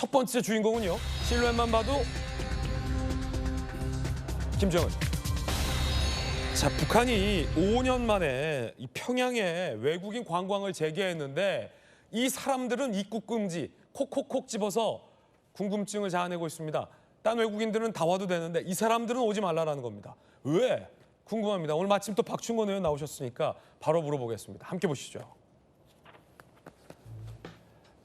첫 번째 주인공은요. 실루엣만 봐도 김정은. 자, 북한이 5년 만에 이 평양에 외국인 관광을 재개했는데 이 사람들은 입국 금지 콕콕콕 집어서 궁금증을 자아내고 있습니다. 딴 외국인들은 다 와도 되는데 이 사람들은 오지 말라라는 겁니다. 왜? 궁금합니다. 오늘 마침 또 박충건 의원 나오셨으니까 바로 물어보겠습니다. 함께 보시죠.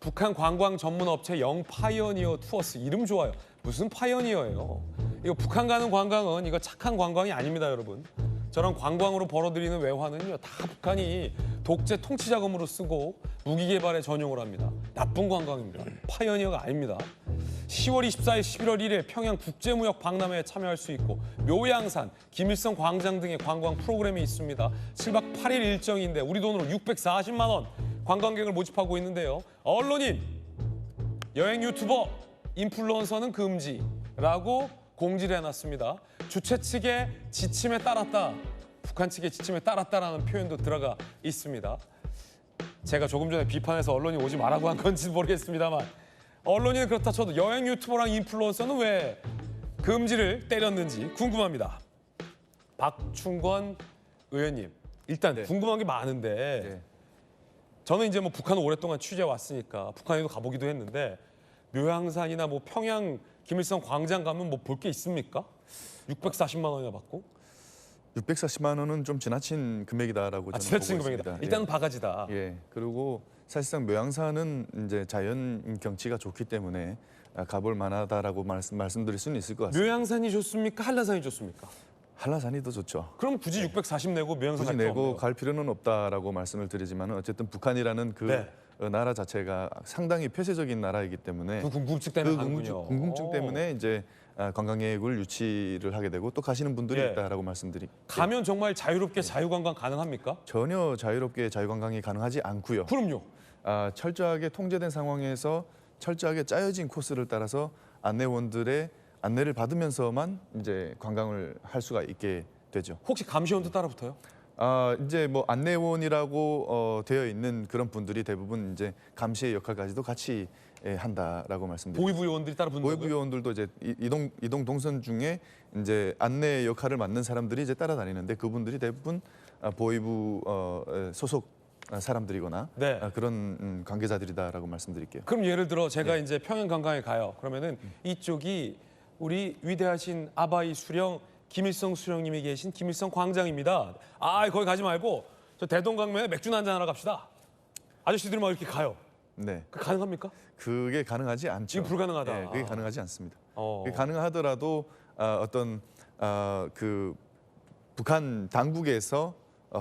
북한 관광 전문 업체 영파이어니어 투어스 이름 좋아요. 무슨 파이어니어예요? 이거 북한 가는 관광은 이거 착한 관광이 아닙니다, 여러분. 저런 관광으로 벌어들이는 외화는요 다 북한이 독재 통치 자금으로 쓰고 무기 개발에 전용을 합니다. 나쁜 관광입니다. 파이어니어가 아닙니다. 10월 24일, 11월 1일 평양 국제무역 박람회에 참여할 수 있고 묘양산, 김일성 광장 등의 관광 프로그램이 있습니다. 7박 8일 일정인데 우리 돈으로 640만 원 관광객을 모집하고 있는데요. 언론인, 여행 유튜버, 인플루언서는 금지라고 공지를 해놨습니다. 주최 측의 지침에 따랐다, 북한 측의 지침에 따랐다라는 표현도 들어가 있습니다. 제가 조금 전에 비판해서 언론이 오지 말라고 한 건지는 모르겠습니다만 언론인은 그렇다 쳐도 여행 유튜버랑 인플루언서는 왜 금지를 때렸는지 궁금합니다. 박충건 의원님, 일단 궁금한 게 많은데 저는 이제 뭐 북한 오랫동안 취재 왔으니까 북한에도 가보기도 했는데 묘양산이나 뭐 평양 김일성 광장 가면 뭐 볼 게 있습니까? 640만 원이나 받고? 640만 원은 좀 지나친 금액이다라고 저는 지나친 보고 금액이다. 있습니다. 일단은 바가지다. 예. 그리고 사실상 묘양산은 이제 자연 경치가 좋기 때문에 가볼 만하다라고 말씀드릴 수는 있을 것 같습니다. 묘양산이 좋습니까? 한라산이 좋습니까? 한라산이 더 좋죠. 그럼 굳이 640 내고 묘양산 굳이 갈 필요 내고 없네요. 갈 필요는 없다라고 말씀을 드리지만 어쨌든 북한이라는 그 네. 나라 자체가 상당히 폐쇄적인 나라이기 때문에 그 궁금증 때문에 그 가는군요. 궁금증 때문에 이제 관광객을 유치를 하게 되고 또 가시는 분들이 예. 있다라고 말씀드릴게요. 가면 정말 자유롭게 자유관광 가능합니까? 전혀 자유롭게 자유관광이 가능하지 않고요. 그럼요. 철저하게 통제된 상황에서 철저하게 짜여진 코스를 따라서 안내원들의 안내를 받으면서만 이제 관광을 할 수가 있게 되죠. 혹시 감시원도 따라 붙어요? 이제 뭐 안내원이라고 되어 있는 그런 분들이 대부분 이제 감시의 역할까지도 같이 한다라고 말씀드립니다. 보위부 요원들이 따라 붙는 보위부 거고요? 요원들도 이제 이동 동선 중에 이제 안내 역할을 맡는 사람들이 이제 따라다니는데 그분들이 대부분 보위부 소속 사람들이거나 네. 그런 관계자들이다라고 말씀드릴게요. 그럼 예를 들어 제가 이제 평양 관광에 가요. 그러면은 이쪽이 우리 위대하신 아바이 수령 김일성 수령님이 계신 김일성 광장입니다. 거기 가지 말고 저 대동강변에 맥주 한잔 하러 갑시다. 아저씨들이 막 이렇게 가요. 네, 그 가능합니까? 그게 가능하지 않죠. 지금 불가능하다. 네, 그게 가능하지 않습니다. 어. 그게 가능하더라도 어떤 그 북한 당국에서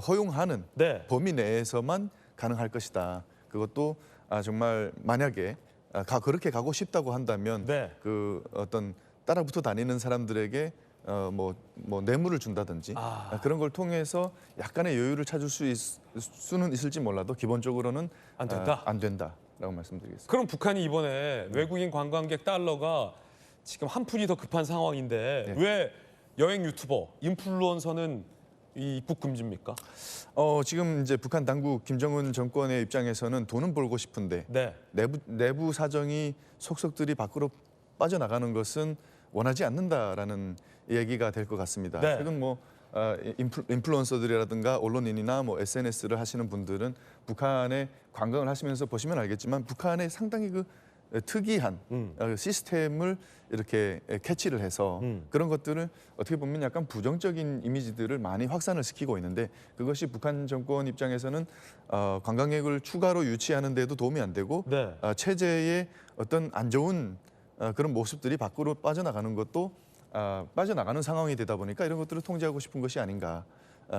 허용하는 네. 범위 내에서만 가능할 것이다. 그것도 정말 만약에 그렇게 가고 싶다고 한다면 네. 그 어떤 따라붙어 다니는 사람들에게 뭐 뇌물을 준다든지 그런 걸 통해서 약간의 여유를 찾을 수는 있을지 몰라도 기본적으로는 안 된다? 안 된다라고 말씀드리겠습니다. 그럼 북한이 이번에 외국인 관광객 달러가 지금 한 푼이 더 급한 상황인데 네. 왜 여행 유튜버, 인플루언서는 이 입국 금지입니까? 지금 이제 북한 당국 김정은 정권의 입장에서는 돈은 벌고 싶은데 네. 내부 사정이 속속들이 밖으로 빠져나가는 것은 원하지 않는다라는 얘기가 될 것 같습니다. 네. 최근 뭐 인플루언서들이라든가 언론인이나 뭐 SNS를 하시는 분들은 북한에 관광을 하시면서 보시면 알겠지만 북한의 상당히 그 특이한 시스템을 이렇게 캐치를 해서 그런 것들을 어떻게 보면 약간 부정적인 이미지들을 많이 확산을 시키고 있는데 그것이 북한 정권 입장에서는 관광객을 추가로 유치하는 데도 도움이 안 되고 네. 체제의 어떤 안 좋은 그런 모습들이 밖으로 빠져나가는 것도 빠져나가는 상황이 되다 보니까 이런 것들을 통제하고 싶은 것이 아닌가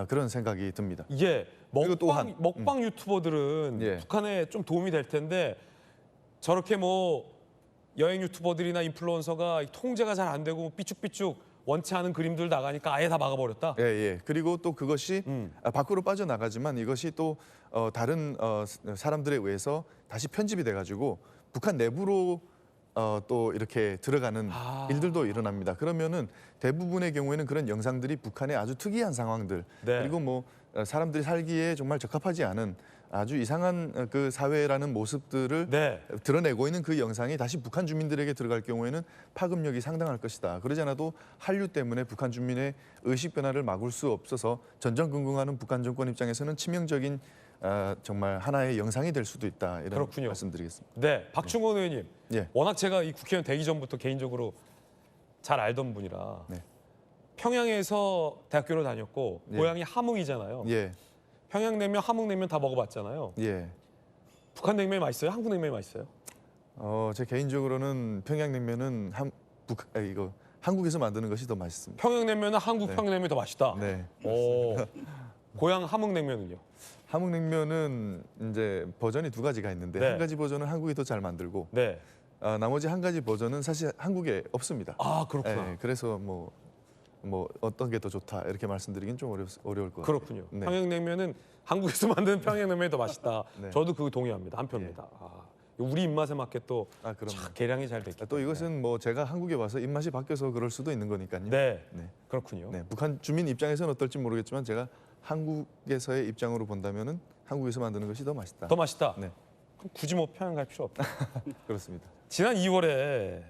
그런 생각이 듭니다. 예, 그리고 또한, 먹방 유튜버들은 예. 북한에 좀 도움이 될 텐데 저렇게 뭐 여행 유튜버들이나 인플루언서가 통제가 잘 안 되고 삐쭉삐쭉 원치 않은 그림들 나가니까 아예 다 막아버렸다. 예, 예. 그리고 또 그것이 밖으로 빠져나가지만 이것이 또 다른 사람들에 의해서 다시 편집이 돼가지고 북한 내부로 또 이렇게 들어가는 일들도 일어납니다. 그러면은 대부분의 경우에는 그런 영상들이 북한의 아주 특이한 상황들 네. 그리고 뭐 사람들이 살기에 정말 적합하지 않은 아주 이상한 그 사회라는 모습들을 네. 드러내고 있는 그 영상이 다시 북한 주민들에게 들어갈 경우에는 파급력이 상당할 것이다. 그러지 않아도 한류 때문에 북한 주민의 의식 변화를 막을 수 없어서 전전긍긍하는 북한 정권 입장에서는 치명적인 정말 하나의 영상이 될 수도 있다. 이런 그렇군요. 말씀드리겠습니다. 네, 박충원 의원님. 예. 워낙 제가 이 국회의원 되기 전부터 개인적으로 잘 알던 분이라 네. 평양에서 대학교를 다녔고 예. 고향이 함흥이잖아요. 예, 평양냉면, 함흥냉면 다 먹어봤잖아요. 예. 북한 냉면이 맛있어요? 한국 냉면이 맛있어요? 제 개인적으로는 평양냉면은 이거 한국에서 만드는 것이 더 맛있습니다. 평양냉면은 한국 네. 평양냉면이 더 맛있다. 네. 오, 고향 함흥냉면은요? 함흥냉면은 이제 버전이 두 가지가 있는데 네. 한 가지 버전은 한국이 더 잘 만들고 네. 나머지 한 가지 버전은 사실 한국에 없습니다. 아, 그렇구나. 예, 그래서 뭐 어떤 게 더 좋다 이렇게 말씀드리긴 좀 어려울 것 같아요. 그렇군요. 네. 평양냉면은 한국에서 만드는 평양냉면이 더 맛있다. 네. 저도 그거 동의합니다. 한 표입니다. 아, 우리 입맛에 맞게 또 그럼요. 참 계량이 잘 됐기 또 이것은 뭐 제가 한국에 와서 입맛이 바뀌어서 그럴 수도 있는 거니까요. 네, 네. 그렇군요. 네, 북한 주민 입장에서는 어떨지 모르겠지만 제가 한국에서의 입장으로 본다면은 한국에서 만드는 것이 더 맛있다. 더 맛있다. 네, 그럼 굳이 뭐 평양 갈 필요 없다. 그렇습니다. 지난 2월에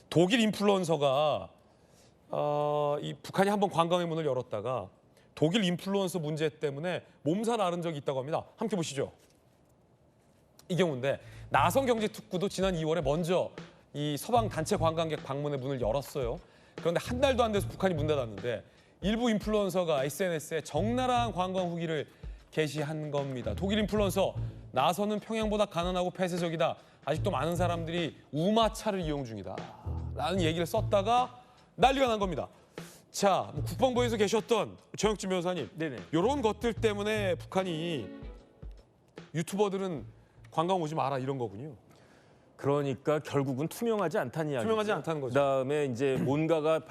독일 인플루언서가 이 북한이 한번 관광의 문을 열었다가 독일 인플루언서 문제 때문에 몸살 앓은 적이 있다고 합니다. 함께 보시죠. 이 경우인데 나성경제특구도 지난 2월에 먼저 이 서방 단체 관광객 방문의 문을 열었어요. 그런데 한 달도 안 돼서 북한이 문 닫았는데 일부 인플루언서가 SNS에 적나라한 관광 후기를 게시한 겁니다. 독일 인플루언서 나선은 평양보다 가난하고 폐쇄적이다. 아직도 많은 사람들이 우마차를 이용 중이다. 라는 얘기를 썼다가 난리가 난 겁니다. 자, 국방부에서 계셨던 정혁진 변호사님. 네네. 이런 것들 때문에 북한이 유튜버들은 관광 오지 마라 이런 거군요. 그러니까 결국은 투명하지 않다는 이야기죠. 투명하지 않다는 거죠. 그다음에 이제 뭔가가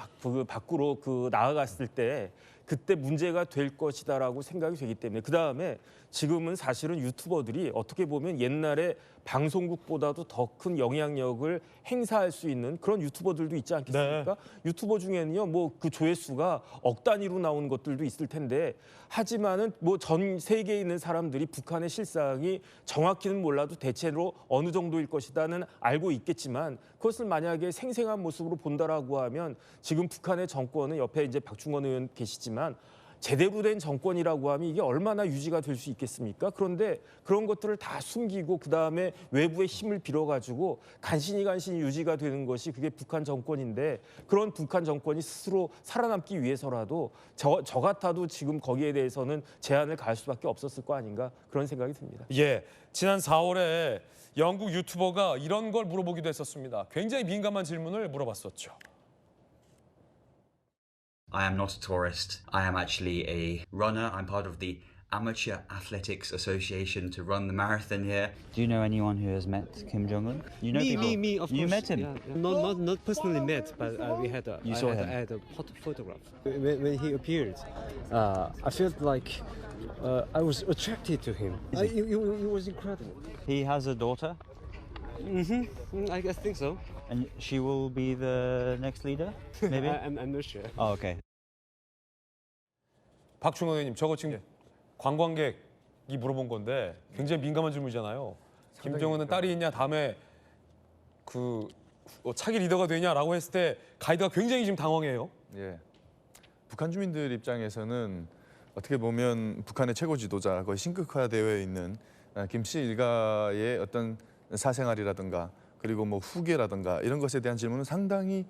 밖으로 나아갔을 때 그때 문제가 될 것이다라고 생각이 되기 때문에 그다음에 지금은 사실은 유튜버들이 어떻게 보면 옛날에 방송국보다도 더 큰 영향력을 행사할 수 있는 그런 유튜버들도 있지 않겠습니까? 유튜버 중에는요, 뭐 그 조회수가 억 단위로 나온 것들도 있을 텐데 하지만은 뭐 전 세계에 있는 사람들이 북한의 실상이 정확히는 몰라도 대체로 어느 정도일 것이다는 알고 있겠지만 그것을 만약에 생생한 모습으로 본다라고 하면 지금 북한의 정권은 옆에 이제 박충원 의원 계시지만 제대로 된 정권이라고 하면 이게 얼마나 유지가 될 수 있겠습니까? 그런데 그런 것들을 다 숨기고 그다음에 외부의 힘을 빌어가지고 간신히 유지가 되는 것이 그게 북한 정권인데 그런 북한 정권이 스스로 살아남기 위해서라도 저 같아도 지금 거기에 대해서는 제한을 가할 수밖에 없었을 거 아닌가 그런 생각이 듭니다. 예, 지난 4월에 영국 유튜버가 이런 걸 물어보기도 했었습니다. 굉장히 민감한 질문을 물어봤었죠. I am not a tourist. I am actually a runner. I'm part of the Amateur Athletics Association to run the marathon here. Do you know anyone who has met Kim Jong Un? You know people? Me, of You course. met him? Yeah, yeah. Not personally met, but we had a, You I saw had, him? I had a photograph. When he appeared, I felt like I was attracted to him. It was incredible. He has a daughter, I think so. and she will be the next leader, maybe? I'm not sure. Oh, okay. 박충원 의원님, 저거 지금 관광객이 물어본 건데 굉장히 민감한 질문이잖아요. 김정은은 딸이 있냐, 다음에 차기 리더가 되냐라고 했을 때 가이드가 굉장히 지금 당황해요. 예. 북한 주민들 입장에서는 어떻게 보면 북한의 최고 지도자 거의 신극화되어 있는 김씨 일가의 어떤 사생활이라든가 그리고 뭐 후계라든가 이런 것에 대한 질문은 상당히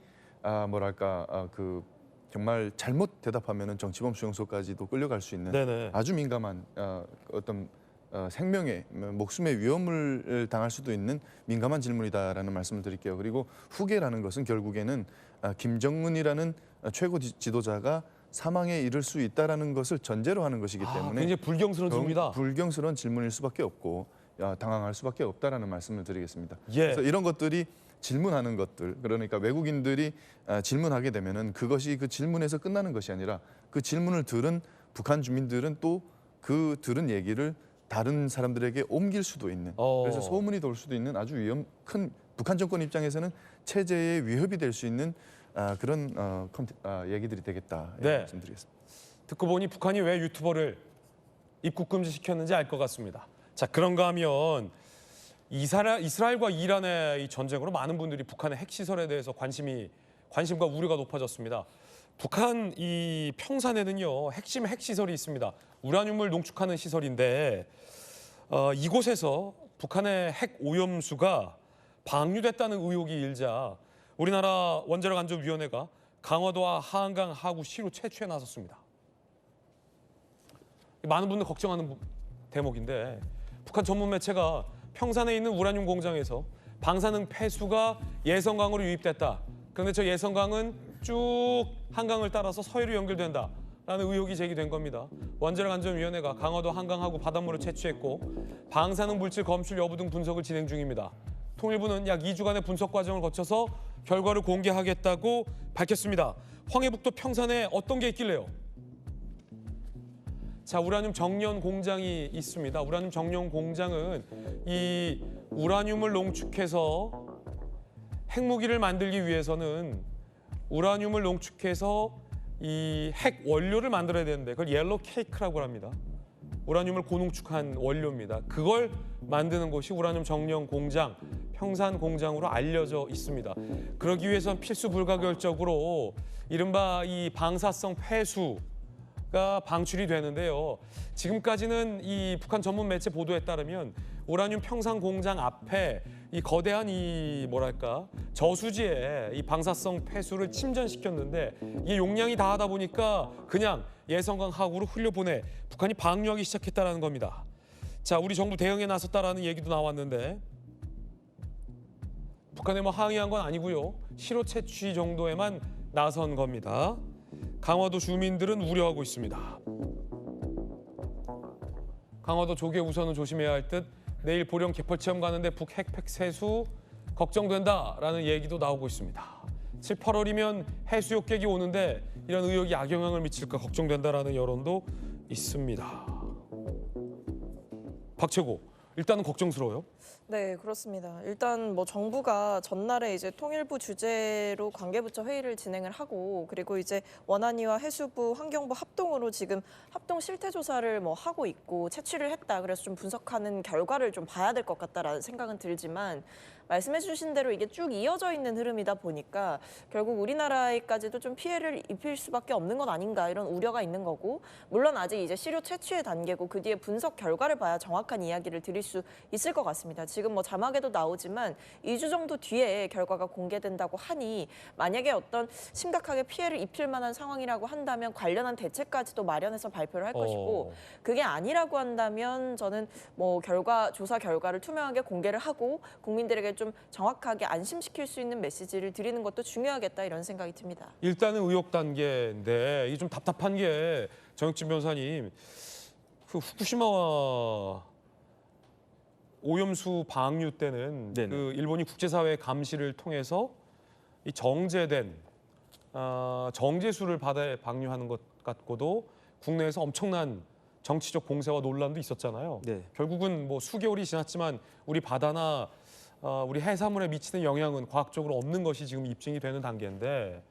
정말 잘못 대답하면은 정치범 수용소까지도 끌려갈 수 있는 네네. 아주 민감한 어떤 생명의 목숨의 위험을 당할 수도 있는 민감한 질문이다라는 말씀을 드릴게요. 그리고 후계라는 것은 결국에는 김정은이라는 최고 지도자가 사망에 이를 수 있다라는 것을 전제로 하는 것이기 때문에 굉장히 불경스러운 질문이다. 불경스러운 질문일 수밖에 없고 당황할 수밖에 없다라는 말씀을 드리겠습니다. 예. 그래서 이런 것들이 질문하는 것들, 그러니까 외국인들이 질문하게 되면은 그것이 그 질문에서 끝나는 것이 아니라 그 질문을 들은 북한 주민들은 또 그 들은 얘기를 다른 사람들에게 옮길 수도 있는, 그래서 소문이 돌 수도 있는 아주 큰 북한 정권 입장에서는 체제에 위협이 될 수 있는 그런 얘기들이 되겠다 이렇게 네. 말씀드리겠습니다. 듣고 보니 북한이 왜 유튜버를 입국 금지시켰는지 알 것 같습니다. 자, 그런가 하면 이스라엘과 이란의 이 전쟁으로 많은 분들이 북한의 핵시설에 대해서 관심과 우려가 높아졌습니다. 북한 이 평산에는요 핵심 핵시설이 있습니다. 우라늄을 농축하는 시설인데 이곳에서 북한의 핵 오염수가 방류됐다는 의혹이 일자 우리나라 원자력안전위원회가 강화도와 한강 하구 시로 채취에 나섰습니다. 많은 분들 걱정하는 대목인데 북한 전문 매체가 평산에 있는 우라늄 공장에서 방사능 폐수가 예성강으로 유입됐다. 그런데 저 예성강은 쭉 한강을 따라서 서해로 연결된다라는 의혹이 제기된 겁니다. 원자력안전위원회가 강화도 한강하구 바닷물을 채취했고 방사능 물질 검출 여부 등 분석을 진행 중입니다. 통일부는 약 2주간의 분석 과정을 거쳐서 결과를 공개하겠다고 밝혔습니다. 황해북도 평산에 어떤 게 있길래요? 자, 우라늄 정년 공장이 있습니다. 우라늄 정년 공장은 이 우라늄을 농축해서 핵무기를 만들기 위해서는 우라늄을 농축해서 이 핵 원료를 만들어야 되는데 그걸 옐로우 케이크라고 합니다. 우라늄을 고농축한 원료입니다. 그걸 만드는 곳이 우라늄 정년 공장, 평산 공장으로 알려져 있습니다. 그러기 위해선 필수 불가결적으로 이른바 이 방사성 폐수가 방출이 되는데요. 지금까지는 이 북한 전문 매체 보도에 따르면 우라늄 평산 공장 앞에 이 거대한 이 뭐랄까 저수지에 이 방사성 폐수를 침전시켰는데 이게 용량이 다하다 보니까 그냥 예성강 하구로 흘려보내 북한이 방류하기 시작했다라는 겁니다. 자, 우리 정부 대응에 나섰다라는 얘기도 나왔는데 북한에 뭐 항의한 건 아니고요. 시로 채취 정도에만 나선 겁니다. 강화도 주민들은 우려하고 있습니다. 강화도 조개 우선은 조심해야 할 듯 내일 보령 개펄체험 가는데 북핵 세수 걱정된다라는 얘기도 나오고 있습니다. 7, 8월이면 해수욕객이 오는데 이런 의혹이 악영향을 미칠까 걱정된다라는 여론도 있습니다. 박채고, 일단은 걱정스러워요. 네, 그렇습니다. 일단 뭐 정부가 전날에 이제 통일부 주재로 관계부처 회의를 진행을 하고 그리고 이제 원안위와 해수부, 환경부 합동으로 지금 합동 실태 조사를 뭐 하고 있고 채취를 했다. 그래서 좀 분석하는 결과를 좀 봐야 될 것 같다라는 생각은 들지만 말씀해 주신 대로 이게 쭉 이어져 있는 흐름이다 보니까 결국 우리나라에까지도 좀 피해를 입힐 수밖에 없는 것 아닌가 이런 우려가 있는 거고 물론 아직 이제 시료 채취의 단계고 그 뒤에 분석 결과를 봐야 정확한 이야기를 드릴 수 있을 것 같습니다. 지금 뭐 자막에도 나오지만 2주 정도 뒤에 결과가 공개된다고 하니 만약에 어떤 심각하게 피해를 입힐 만한 상황이라고 한다면 관련한 대책까지도 마련해서 발표를 할 것이고 그게 아니라고 한다면 저는 뭐 조사 결과를 투명하게 공개를 하고 국민들에게 좀 정확하게 안심시킬 수 있는 메시지를 드리는 것도 중요하겠다 이런 생각이 듭니다. 일단은 의혹 단계인데 이게 좀 답답한 게 정혁진 변호사님 그 후쿠시마와 오염수 방류 때는 네네. 그 일본이 국제사회 감시를 통해서 이 정제된 정제수를 바다에 방류하는 것 같고도 국내에서 엄청난 정치적 공세와 논란도 있었잖아요. 네. 결국은 뭐 수개월이 지났지만 우리 바다나 우리 해산물에 미치는 영향은 과학적으로 없는 것이 지금 입증이 되는 단계인데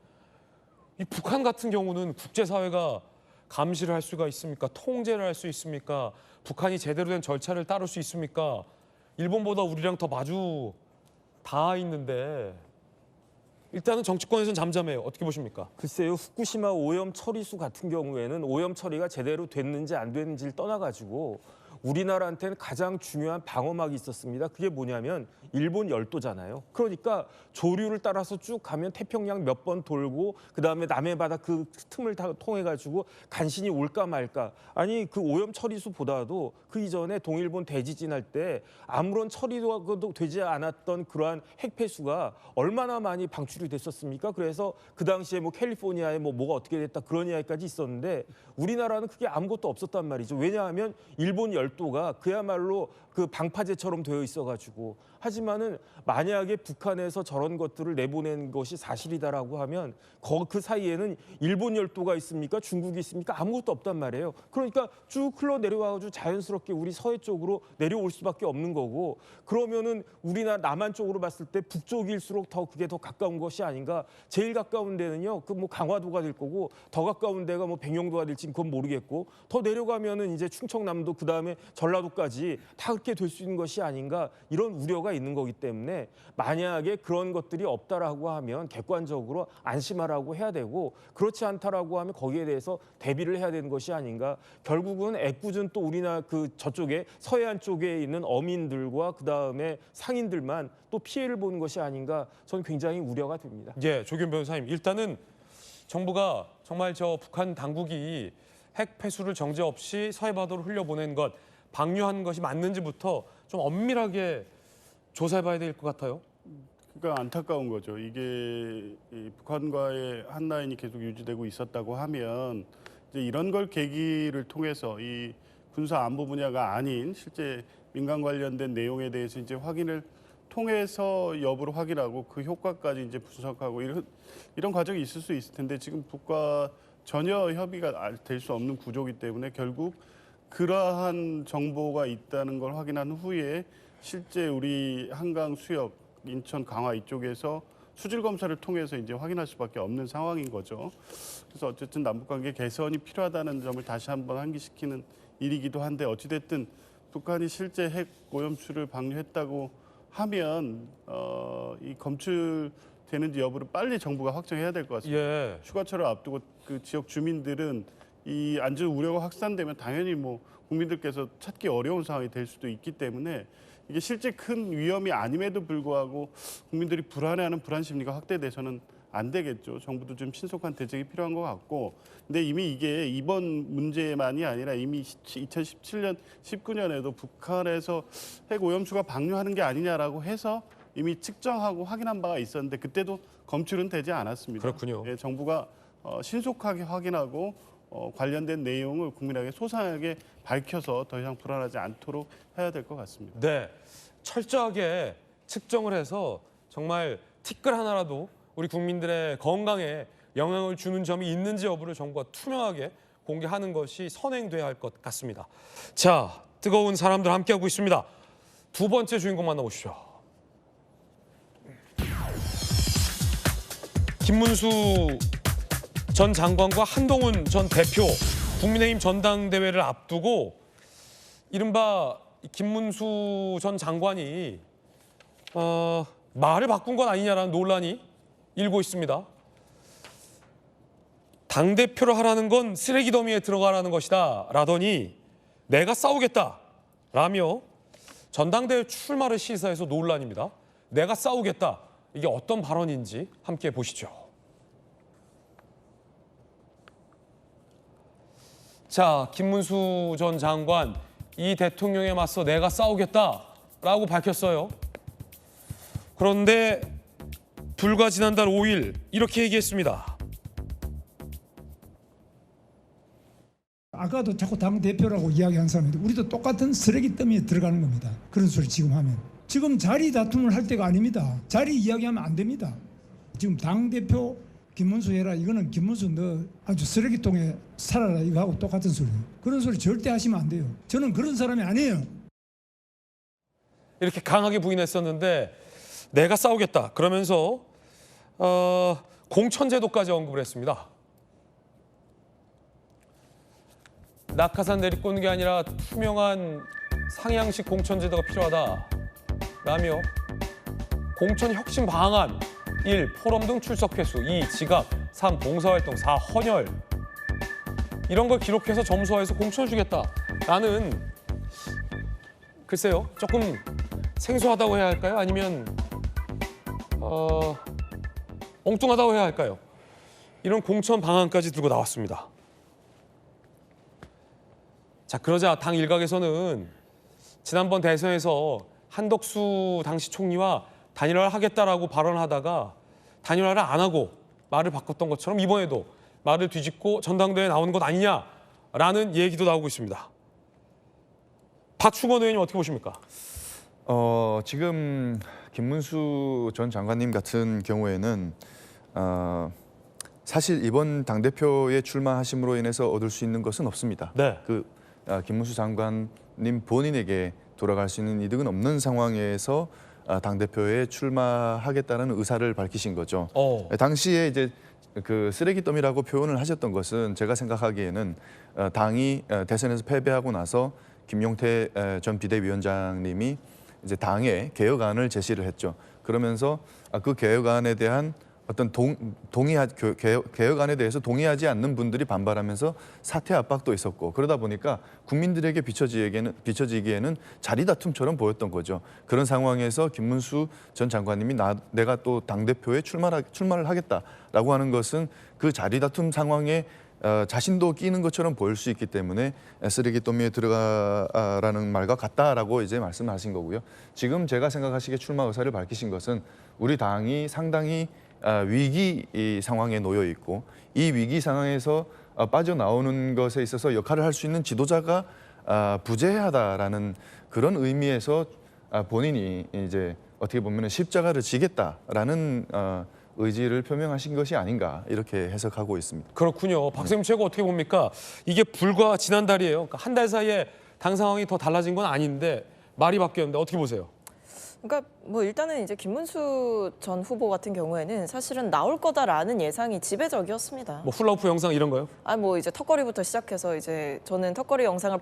이 북한 같은 경우는 국제사회가 감시를 할 수가 있습니까? 통제를 할 수 있습니까? 북한이 제대로 된 절차를 따를 수 있습니까? 일본보다 우리랑 더 마주 닿아 있는데 일단은 정치권에서는 잠잠해요. 어떻게 보십니까? 글쎄요, 후쿠시마 오염 처리수 같은 경우에는 오염 처리가 제대로 됐는지 안 됐는지를 떠나가지고 우리나라한테는 가장 중요한 방어막이 있었습니다. 그게 뭐냐면 일본 열도잖아요. 그러니까 조류를 따라서 쭉 가면 태평양 몇 번 돌고 그다음에 남해 바다 그 틈을 다 통해 가지고 간신히 올까 말까. 아니 그 오염 처리수보다도 그 이전에 동일본 대지진할 때 아무런 처리도 되지 않았던 그러한 핵폐수가 얼마나 많이 방출이 됐었습니까? 그래서 그 당시에 뭐 캘리포니아에 뭐가 어떻게 됐다 그런 이야기까지 있었는데 우리나라는 그게 아무것도 없었단 말이죠. 왜냐하면 일본 열도가 그야말로 그 방파제처럼 되어 있어가지고 하지만은 만약에 북한에서 저런 것들을 내보낸 것이 사실이다라고 하면 그 사이에는 일본 열도가 있습니까? 중국이 있습니까? 아무것도 없단 말이에요. 그러니까 쭉 흘러 내려와가지고 자연스럽게 우리 서해 쪽으로 내려올 수밖에 없는 거고, 그러면은 우리나라 남한 쪽으로 봤을 때 북쪽일수록 더 그게 더 가까운 것이 아닌가. 제일 가까운 데는요, 그 뭐 강화도가 될 거고, 더 가까운 데가 뭐 백령도가 될지 그건 모르겠고, 더 내려가면은 이제 충청남도 그 다음에 전라도까지 다 그렇게 될 수 있는 것이 아닌가, 이런 우려가 있는 거기 때문에 만약에 그런 것들이 없다라고 하면 객관적으로 안심하라고 해야 되고, 그렇지 않다라고 하면 거기에 대해서 대비를 해야 되는 것이 아닌가. 결국은 애꿎은 또 우리나라 그 저쪽에 서해안 쪽에 있는 어민들과 그 다음에 상인들만 또 피해를 보는 것이 아닌가, 저는 굉장히 우려가 됩니다. 예, 조규현 변호사님, 일단은 정부가 정말 저 북한 당국이 핵 폐수를 정제 없이 서해바다로 흘려보낸 것, 방류한 것이 맞는지부터 좀 엄밀하게 조사해봐야 될 것 같아요. 그러니까 안타까운 거죠. 이게 이 북한과의 한 라인이 계속 유지되고 있었다고 하면 이제 이런 걸 계기를 통해서 이 군사 안보 분야가 아닌 실제 민간 관련된 내용에 대해서 이제 확인을 통해서 여부를 확인하고 그 효과까지 이제 분석하고 이런 과정이 있을 수 있을 텐데, 지금 북과 전혀 협의가 될 수 없는 구조이기 때문에 결국 그러한 정보가 있다는 걸 확인한 후에 실제 우리 한강 수역, 인천 강화 이쪽에서 수질 검사를 통해서 이제 확인할 수밖에 없는 상황인 거죠. 그래서 어쨌든 남북관계 개선이 필요하다는 점을 다시 한번 환기시키는 일이기도 한데, 어찌됐든 북한이 실제 핵 오염수를 방류했다고 하면 이 검출되는지 여부를 빨리 정부가 확정해야 될 것 같습니다. 예. 휴가철을 앞두고 그 지역 주민들은 이 안전 우려가 확산되면 당연히 뭐 국민들께서 찾기 어려운 상황이 될 수도 있기 때문에, 이게 실제 큰 위험이 아님에도 불구하고 국민들이 불안해하는 불안 심리가 확대돼서는 안 되겠죠. 정부도 좀 신속한 대책이 필요한 것 같고, 근데 이미 이게 이번 문제만이 아니라 이미 2017년, 19년에도 북한에서 핵 오염수가 방류하는 게 아니냐라고 해서 이미 측정하고 확인한 바가 있었는데, 그때도 검출은 되지 않았습니다. 그렇군요. 예, 정부가 신속하게 확인하고 관련된 내용을 국민에게 소상하게 밝혀서 더 이상 불안하지 않도록 해야 될 것 같습니다. 네, 철저하게 측정을 해서 정말 티끌 하나라도 우리 국민들의 건강에 영향을 주는 점이 있는지 여부를 정부가 투명하게 공개하는 것이 선행돼야 할 것 같습니다. 자, 뜨거운 사람들 함께하고 있습니다. 두 번째 주인공 만나보시죠. 김문수 전 장관과 한동훈 전 대표, 국민의힘 전당대회를 앞두고 이른바 김문수 전 장관이 말을 바꾼 건 아니냐라는 논란이 일고 있습니다. 당대표를 하라는 건 쓰레기 더미에 들어가라는 것이다 라더니 내가 싸우겠다 라며 전당대회 출마를 시사해서 논란입니다. 내가 싸우겠다, 이게 어떤 발언인지 함께 보시죠. 자, 김문수 전 장관, 이 대통령에 맞서 내가 싸우겠다라고 밝혔어요. 그런데 불과 지난달 5일 이렇게 얘기했습니다. 아까도 자꾸 당대표라고 이야기한 사람인데, 우리도 똑같은 쓰레기 더미에 들어가는 겁니다. 그런 소리 지금 하면. 지금 자리 다툼을 할 때가 아닙니다. 자리 이야기하면 안 됩니다. 지금 당대표 김문수 해라, 이거는 김문수 너 아주 쓰레기통에 살아라, 이거 하고 똑같은 소리. 그런 소리 절대 하시면 안 돼요. 저는 그런 사람이 아니에요. 이렇게 강하게 부인했었는데 내가 싸우겠다 그러면서 공천제도까지 언급을 했습니다. 낙하산 내리꽂는 게 아니라 투명한 상향식 공천제도가 필요하다라며 공천 혁신 방안 1. 포럼 등 출석 횟수 2. 지각 3. 봉사활동 4. 헌혈 이런 걸 기록해서 점수화해서 공천을 주겠다라는, 글쎄요, 조금 생소하다고 해야 할까요? 아니면 엉뚱하다고 해야 할까요? 이런 공천 방안까지 들고 나왔습니다. 자, 그러자 당 일각에서는 지난번 대선에서 한덕수 당시 총리와 단일화를 하겠다라고 발언하다가 단일화를 안 하고 말을 바꿨던 것처럼 이번에도 말을 뒤집고 전당대회에 나오는 것 아니냐라는 얘기도 나오고 있습니다. 박충원 의원님 어떻게 보십니까? 지금 김문수 전 장관님 같은 경우에는 사실 이번 당대표에 출마하심으로 인해서 얻을 수 있는 것은 없습니다. 네. 김문수 장관님 본인에게 돌아갈 수 있는 이득은 없는 상황에서 당대표에 출마하겠다는 의사를 밝히신 거죠. 당시에 이제 그 쓰레기더미라고 표현을 하셨던 것은 제가 생각하기에는 당이 대선에서 패배하고 나서 김용태 전 비대위원장님이 이제 당의 개혁안을 제시를 했죠. 그러면서 그 개혁안에 대한 어떤 개혁안에 대해서 동의하지 않는 분들이 반발하면서 사퇴 압박도 있었고, 그러다 보니까 국민들에게 비춰지기에는 자리 다툼처럼 보였던 거죠. 그런 상황에서 김문수 전 장관님이 내가 또 당대표에 출마를 하겠다라고 하는 것은 그 자리 다툼 상황에 자신도 끼는 것처럼 보일 수 있기 때문에 쓰레기 더미에 들어가라는 말과 같다라고 이제 말씀하신 거고요. 지금 제가 생각하시기에 출마 의사를 밝히신 것은 우리 당이 상당히 위기 상황에 놓여 있고, 이 위기 상황에서 빠져나오는 것에 있어서 역할을 할 수 있는 지도자가 부재하다라는 그런 의미에서 본인이 이제 어떻게 보면 십자가를 지겠다라는 의지를 표명하신 것이 아닌가 이렇게 해석하고 있습니다. 그렇군요. 박세웅 최고 어떻게 봅니까? 이게 불과 지난달이에요. 그러니까 한 달 사이에 당 상황이 더 달라진 건 아닌데 말이 바뀌었는데 어떻게 보세요? 그러니까 뭐 일단은 이제 김문수 전 후보 같은 경우에는 사실은 나올 거다라는 예상이 지배적이었습니다. 뭐 훌라후프 영상 이런 거요? 뭐 이제 턱걸이부터 시작해서 이제 저는 턱걸이 영상을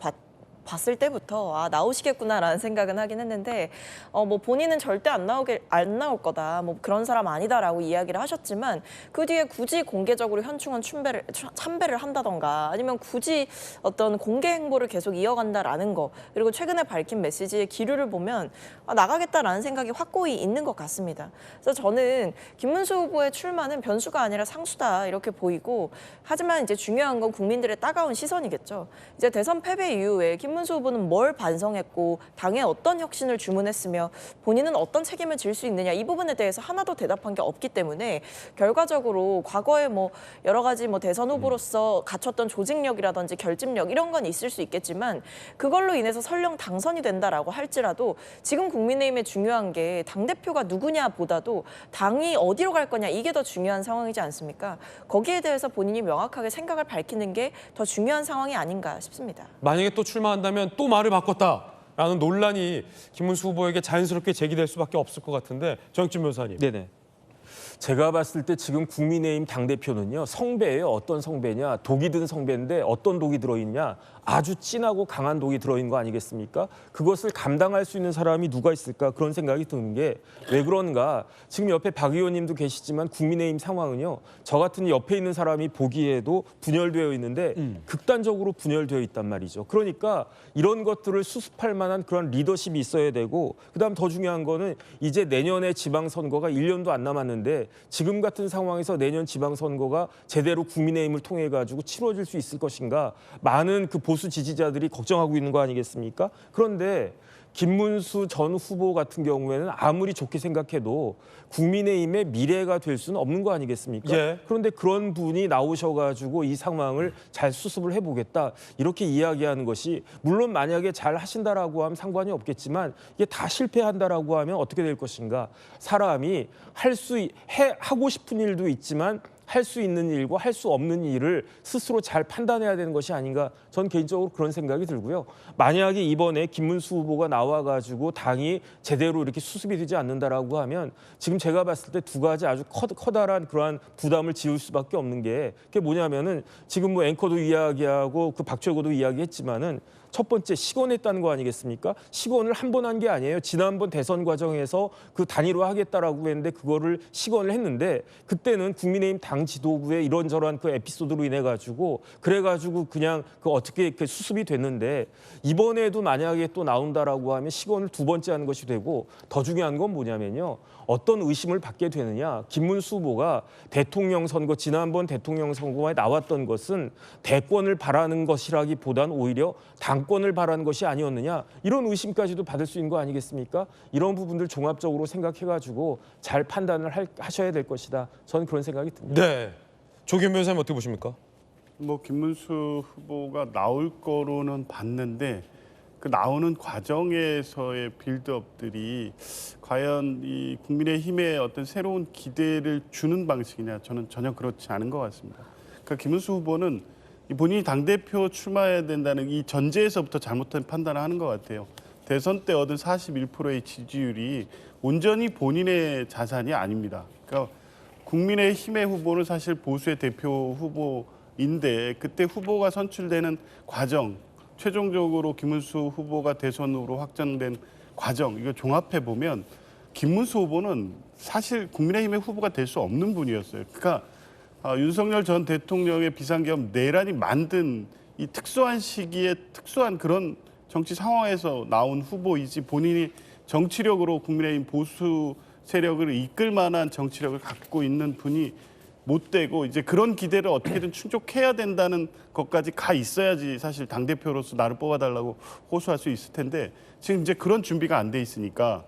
봤을 때부터 나오시겠구나라는 생각은 하긴 했는데 뭐 본인은 절대 안 나올 거다, 뭐 그런 사람 아니다라고 이야기를 하셨지만 그 뒤에 굳이 공개적으로 현충원 참배를 한다던가 아니면 굳이 어떤 공개 행보를 계속 이어간다라는 거, 그리고 최근에 밝힌 메시지의 기류를 보면 나가겠다라는 생각이 확고히 있는 것 같습니다. 그래서 저는 김문수 후보의 출마는 변수가 아니라 상수다 이렇게 보이고, 하지만 이제 중요한 건 국민들의 따가운 시선이겠죠. 이제 대선 패배 이후에 김문수 후보는 뭘 반성했고 당에 어떤 혁신을 주문했으며 본인은 어떤 책임을 질 수 있느냐, 이 부분에 대해서 하나도 대답한 게 없기 때문에 결과적으로 과거에 뭐 여러 가지 뭐 대선 후보로서 갖췄던 조직력이라든지 결집력 이런 건 있을 수 있겠지만 그걸로 인해서 설령 당선이 된다라고 할지라도 지금 국민의힘에 중요한 게 당대표가 누구냐보다도 당이 어디로 갈 거냐, 이게 더 중요한 상황이지 않습니까? 거기에 대해서 본인이 명확하게 생각을 밝히는 게 더 중요한 상황이 아닌가 싶습니다. 만약에 또 출마한다면 또 말을 바꿨다라는 논란이 김문수 후보에게 자연스럽게 제기될 수밖에 없을 것 같은데, 정익진 변호사님. 네네. 제가 봤을 때 지금 국민의힘 당대표는요, 성배예요. 어떤 성배냐, 독이 든 성배인데 어떤 독이 들어있냐, 아주 진하고 강한 독이 들어있는 거 아니겠습니까? 그것을 감당할 수 있는 사람이 누가 있을까, 그런 생각이 드는 게 왜 그런가. 지금 옆에 박 의원님도 계시지만 국민의힘 상황은요, 저 같은 옆에 있는 사람이 보기에도 분열되어 있는데 극단적으로 분열되어 있단 말이죠. 그러니까 이런 것들을 수습할 만한 그런 리더십이 있어야 되고, 그다음 더 중요한 거는 이제 내년에 지방선거가 1년도 안 남았는데 지금 같은 상황에서 내년 지방선거가 제대로 국민의힘을 통해 가지고 치러질 수 있을 것인가, 많은 그 보수 지지자들이 걱정하고 있는 거 아니겠습니까? 그런데 김문수 전 후보 같은 경우에는 아무리 좋게 생각해도 국민의힘의 미래가 될 수는 없는 거 아니겠습니까? 예. 그런데 그런 분이 나오셔가지고 이 상황을 잘 수습을 해보겠다 이렇게 이야기하는 것이, 물론 만약에 잘 하신다라고 하면 상관이 없겠지만 이게 다 실패한다라고 하면 어떻게 될 것인가? 사람이 하고 싶은 일도 있지만 할 수 있는 일과 할 수 없는 일을 스스로 잘 판단해야 되는 것이 아닌가, 전 개인적으로 그런 생각이 들고요. 만약에 이번에 김문수 후보가 나와가지고 당이 제대로 이렇게 수습이 되지 않는다라고 하면 지금 제가 봤을 때 두 가지 아주 커다란 그러한 부담을 지울 수밖에 없는 게, 그게 뭐냐면은 지금 뭐 앵커도 이야기하고 그 박철구도 이야기했지만은 첫 번째 시건했다는 거 아니겠습니까? 시건을 한 번 한 게 아니에요. 지난번 대선 과정에서 그 단일화하겠다라고 했는데 그거를 시건을 했는데, 그때는 국민의힘 당 지도부의 이런저런 그 에피소드로 인해 가지고 그래가지고 그냥 그 어떻게 그 수습이 됐는데, 이번에도 만약에 또 나온다라고 하면 시건을 두 번째 하는 것이 되고, 더 중요한 건 뭐냐면요, 어떤 의심을 받게 되느냐. 김문수 후보가 대통령 선거, 지난번 대통령 선거에 나왔던 것은 대권을 바라는 것이라기보단 오히려 당권을 바라는 것이 아니었느냐, 이런 의심까지도 받을 수 있는 거 아니겠습니까? 이런 부분들 종합적으로 생각해가지고 잘 판단을 하셔야 될 것이다. 저는 그런 생각이 듭니다. 네. 조규현 변호사님 어떻게 보십니까? 뭐 김문수 후보가 나올 거로는 봤는데 그 나오는 과정에서의 빌드업들이 과연 이 국민의힘에 어떤 새로운 기대를 주는 방식이냐, 저는 전혀 그렇지 않은 것 같습니다. 그러니까 김문수 후보는 본인이 당대표 출마해야 된다는 이 전제에서부터 잘못된 판단을 하는 것 같아요. 대선 때 얻은 41%의 지지율이 온전히 본인의 자산이 아닙니다. 그러니까 국민의힘의 후보는 사실 보수의 대표 후보인데 그때 후보가 선출되는 과정, 최종적으로 김문수 후보가 대선으로 확정된 과정, 이거 종합해 보면 김문수 후보는 사실 국민의힘의 후보가 될 수 없는 분이었어요. 그러니까 윤석열 전 대통령의 비상계엄 내란이 만든 이 특수한 시기에 특수한 그런 정치 상황에서 나온 후보이지 본인이 정치력으로 국민의힘 보수 세력을 이끌 만한 정치력을 갖고 있는 분이 못 되고 이제 그런 기대를 어떻게든 충족해야 된다는 것까지 가 있어야지 사실 당대표로서 나를 뽑아달라고 호소할 수 있을 텐데 지금 이제 그런 준비가 안 돼 있으니까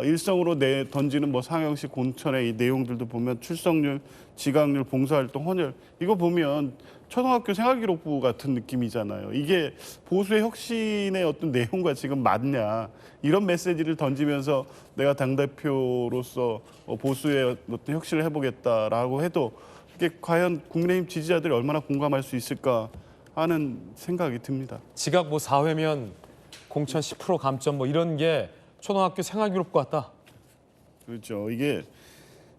일성으로 던지는 뭐 상영식 공천의 이 내용들도 보면 출석률, 지각률, 봉사활동, 헌혈 이거 보면 초등학교 생활기록부 같은 느낌이잖아요. 이게 보수의 혁신의 어떤 내용과 지금 맞냐 이런 메시지를 던지면서 내가 당대표로서 보수의 어떤 혁신을 해보겠다라고 해도 이게 과연 국민의힘 지지자들이 얼마나 공감할 수 있을까 하는 생각이 듭니다. 지각 뭐 4회면 공천 10% 감점 뭐 이런 게 초등학교 생활기록부 같다. 그렇죠. 이게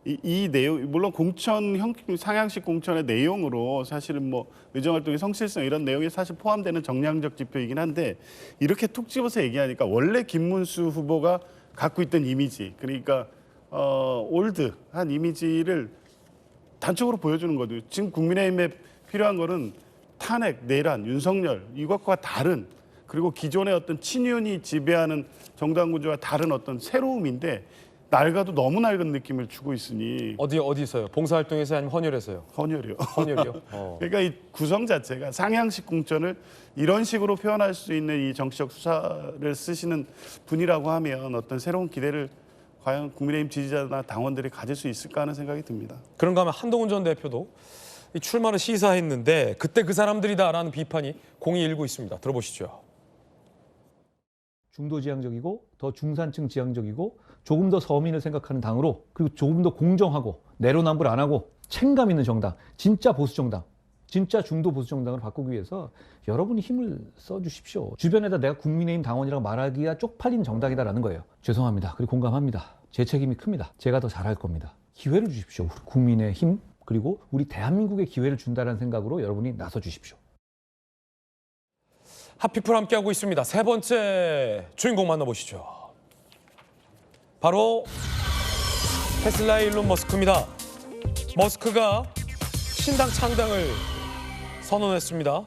이 내용 물론 공천 상향식 공천의 내용으로 사실은 뭐 의정활동의 성실성 이런 내용이 사실 포함되는 정량적 지표이긴 한데 이렇게 툭 집어서 얘기하니까 원래 김문수 후보가 갖고 있던 이미지 그러니까 올드한 이미지를 단적으로 보여주는 거죠. 지금 국민의힘에 필요한 거는 탄핵, 내란, 윤석열 이것과 다른 그리고 기존의 어떤 친윤이 지배하는 정당 구조와 다른 어떤 새로움인데 낡아도 너무 낡은 느낌을 주고 있으니 어디서요? 봉사활동에서 아니면 헌혈에서요? 헌혈이요. 헌혈이요? 그러니까 이 구성 자체가 상향식 공천을 이런 식으로 표현할 수 있는 이 정치적 수사를 쓰시는 분이라고 하면 어떤 새로운 기대를 과연 국민의힘 지지자나 당원들이 가질 수 있을까 하는 생각이 듭니다. 그런가 하면 한동훈 전 대표도 이 출마를 시사했는데 그때 그 사람들이다라는 비판이 공이 일고 있습니다. 들어보시죠. 중도지향적이고 더 중산층 지향적이고 조금 더 서민을 생각하는 당으로 그리고 조금 더 공정하고 내로남불 안 하고 책임감 있는 정당, 진짜 보수 정당, 진짜 중도 보수 정당으로 바꾸기 위해서 여러분이 힘을 써주십시오. 주변에다 내가 국민의힘 당원이라고 말하기가 쪽팔린 정당이다라는 거예요. 죄송합니다. 그리고 공감합니다. 제 책임이 큽니다. 제가 더 잘할 겁니다. 기회를 주십시오. 국민의힘 그리고 우리 대한민국에 기회를 준다는 생각으로 여러분이 나서 주십시오. 핫피플 함께하고 있습니다. 세 번째 주인공 만나보시죠. 바로 테슬라의 일론 머스크입니다. 머스크가 신당 창당을 선언했습니다.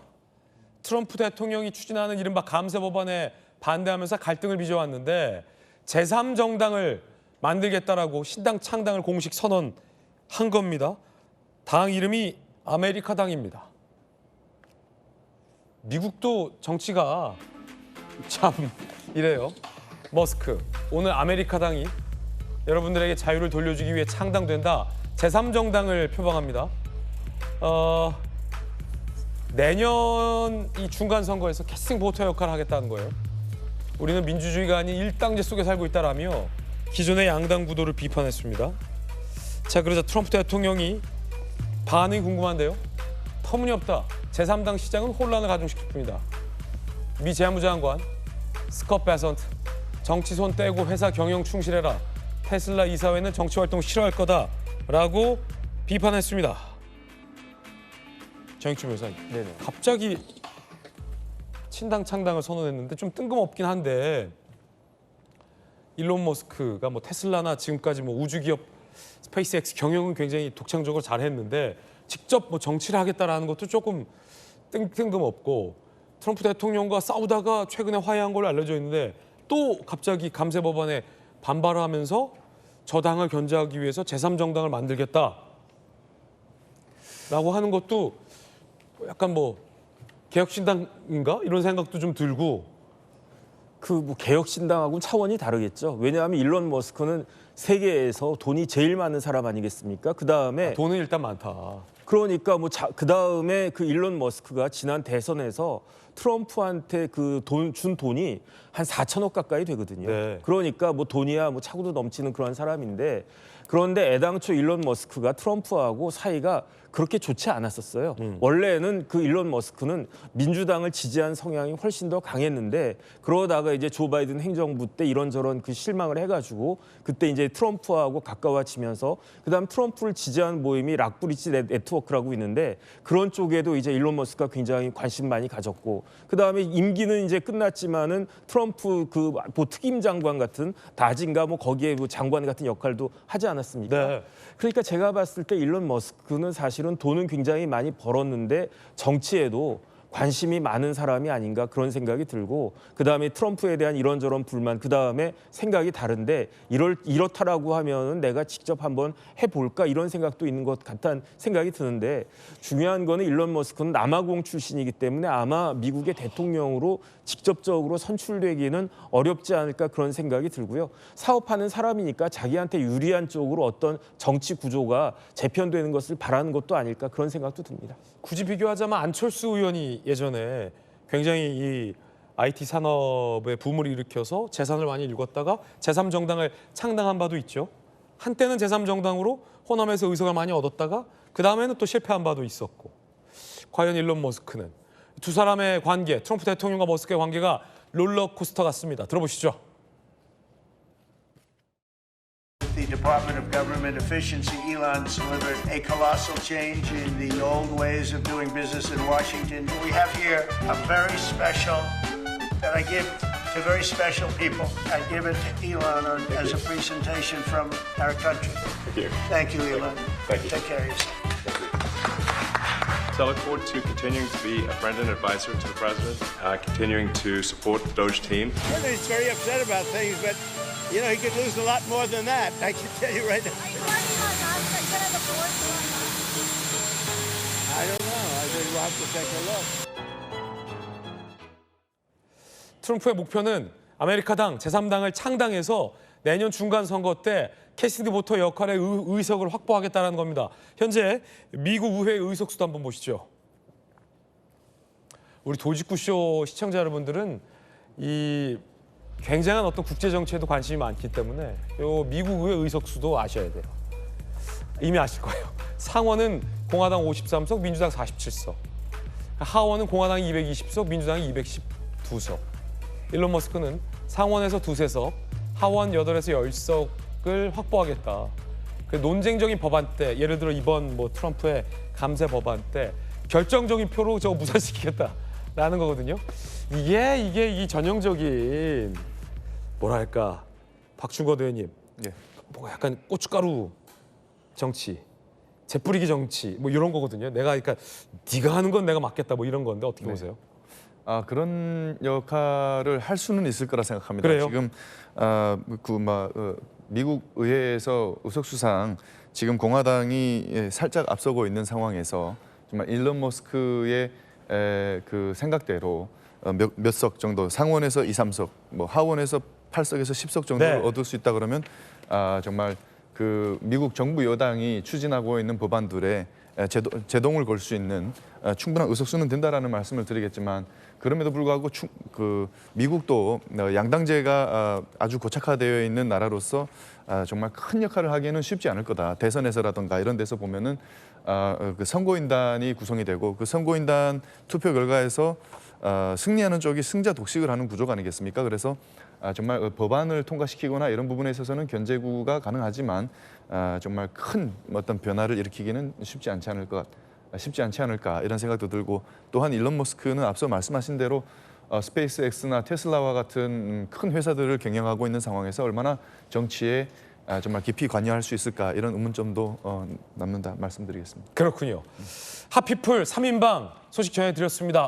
트럼프 대통령이 추진하는 이른바 감세 법안에 반대하면서 갈등을 빚어왔는데 제3정당을 만들겠다라고 신당 창당을 공식 선언한 겁니다. 당 이름이 아메리카당입니다. 미국도 정치가 참 이래요. 머스크, 오늘 아메리카당이 여러분들에게 자유를 돌려주기 위해 창당된다. 제3정당을 표방합니다. 내년 이 중간선거에서 캐스팅 보터 역할을 하겠다는 거예요. 우리는 민주주의가 아닌 일당제 속에 살고 있다라며 기존의 양당 구도를 비판했습니다. 자, 그러자 트럼프 대통령이 반응이 궁금한데요. 터무니없다. 제3당 시장은 혼란을 가중시킬 뿐이다. 미 재무장관 스콧 베선트, 정치 손 떼고 회사 경영 충실해라. 테슬라 이사회는 정치활동 싫어할 거다라고 비판했습니다. 정익주 변호사님, 갑자기 신당 창당을 선언했는데 좀 뜬금없긴 한데 일론 머스크가 뭐 테슬라나 지금까지 뭐 우주기업 스페이스X 경영은 굉장히 독창적으로 잘했는데 직접 뭐 정치를 하겠다라는 것도 조금 뜬금없고 트럼프 대통령과 싸우다가 최근에 화해한 걸로 알려져 있는데 또 갑자기 감세 법안에 반발을 하면서 저당을 견제하기 위해서 제3정당을 만들겠다라고 하는 것도 약간 뭐 개혁신당인가 이런 생각도 좀 들고 그 뭐 개혁신당하고는 차원이 다르겠죠. 왜냐하면 일론 머스크는 세계에서 돈이 제일 많은 사람 아니겠습니까? 그 다음에 돈은 일단 많다. 그러니까 뭐 그 다음에 그 일론 머스크가 지난 대선에서 트럼프한테 그 준 돈이 한 4천억 가까이 되거든요. 네. 그러니까 뭐 돈이야 뭐 차고도 넘치는 그런 사람인데 그런데 애당초 일론 머스크가 트럼프하고 사이가 그렇게 좋지 않았었어요. 원래는 그 일론 머스크는 민주당을 지지한 성향이 훨씬 더 강했는데 그러다가 이제 조 바이든 행정부 때 이런저런 그 실망을 해가지고 그때 이제 트럼프하고 가까워지면서 그다음 트럼프를 지지하는 모임이 락브리지 네트워크라고 있는데 그런 쪽에도 이제 일론 머스크가 굉장히 관심 많이 가졌고 그다음에 임기는 이제 끝났지만은 트럼프 그 뭐 특임 장관 같은 다진가 뭐 거기에 뭐 장관 같은 역할도 하지 않았습니까? 네. 그러니까 제가 봤을 때 일론 머스크는 사실은 돈은 굉장히 많이 벌었는데 정치에도 관심이 많은 사람이 아닌가 그런 생각이 들고 그다음에 트럼프에 대한 이런저런 불만 그다음에 생각이 다른데 이렇다라고 하면은 내가 직접 한번 해볼까 이런 생각도 있는 것 같다는 생각이 드는데 중요한 거는 일론 머스크는 남아공 출신이기 때문에 아마 미국의 대통령으로 직접적으로 선출되기는 어렵지 않을까 그런 생각이 들고요. 사업하는 사람이니까 자기한테 유리한 쪽으로 어떤 정치 구조가 재편되는 것을 바라는 것도 아닐까 그런 생각도 듭니다. 굳이 비교하자면 안철수 의원이 예전에 굉장히 이 IT 산업에 붐을 일으켜서 재산을 많이 읽었다가 제3정당을 창당한 바도 있죠. 한때는 제3정당으로 호남에서 의석을 많이 얻었다가 그 다음에는 또 실패한 바도 있었고 과연 일론 머스크는 두 사람의 관계, 트럼프 대통령과 머스크의 관계가 롤러코스터 같습니다. 들어보시죠. The Department of Government Efficiency, Elon's delivered a colossal change in the old ways of doing business in Washington. We have here a very special that I give to very special people. I give it to Elon as a presentation from our country. Thank you. Thank you, Elon. Thank you. Take care of yourself. So I look forward to continuing to be a friend and advisor to the president, continuing to support the Doge team. The president's very upset about things, but you know, he could lose a lot more than that. I can tell you right now. Are you working on that? Are you going to afford to I don't know. I think we'll have to take a look. 트럼프의 목표는 아메리카당, 제3당을 창당해서 내년 중간 선거 때 캐시디 보터 역할의 의석을 확보하겠다는 겁니다. 현재 미국 의회 의석수도 한번 보시죠. 우리 도직구쇼 시청자 여러분들은 이 굉장한 어떤 국제 정치에도 관심이 많기 때문에 요 미국 의회 의석수도 아셔야 돼요. 이미 아실 거예요. 상원은 공화당 53석, 민주당 47석. 하원은 공화당이 220석, 민주당이 212석. 일론 머스크는 상원에서 2석, 하원 8에서 10석을 확보하겠다. 논쟁적인 법안 때, 예를 들어 이번 뭐 트럼프의 감세 법안 때 결정적인 표로 저거 무산시키겠다라는 거거든요. 이게 이 전형적인 뭐랄까 박준권 의원님, 예. 뭐 약간 고춧가루 정치, 재뿌리기 정치 뭐 이런 거거든요. 내가 그러니까 네가 하는 건 내가 맡겠다 뭐 이런 건데 어떻게 보세요? 그런 역할을 할 수는 있을 거라 생각합니다. 그래요? 지금 미국 의회에서 의석수상 지금 공화당이 살짝 앞서고 있는 상황에서 정말 일론 머스크의 그 생각대로 몇 석 정도 상원에서 2, 3석, 뭐 하원에서 8석에서 10석 정도를 얻을 수 있다 그러면 정말 그 미국 정부 여당이 추진하고 있는 법안들에 제동을 걸 수 있는 충분한 의석수는 된다라는 말씀을 드리겠지만 그럼에도 불구하고 미국도 양당제가 아주 고착화되어 있는 나라로서 정말 큰 역할을 하기에는 쉽지 않을 거다. 대선에서라든가 이런 데서 보면은 그 선거인단이 구성이 되고 그 선거인단 투표 결과에서 승리하는 쪽이 승자 독식을 하는 구조가 아니겠습니까? 그래서 정말 법안을 통과시키거나 이런 부분에 있어서는 견제구가 가능하지만 정말 큰 어떤 변화를 일으키기는 쉽지 않지 않을까 이런 생각도 들고 또한 일론 머스크는 앞서 말씀하신 대로 스페이스X나 테슬라와 같은 큰 회사들을 경영하고 있는 상황에서 얼마나 정치에 정말 깊이 관여할 수 있을까 이런 의문점도 남는다 말씀드리겠습니다. 그렇군요. 핫피플 3인방 소식 전해드렸습니다.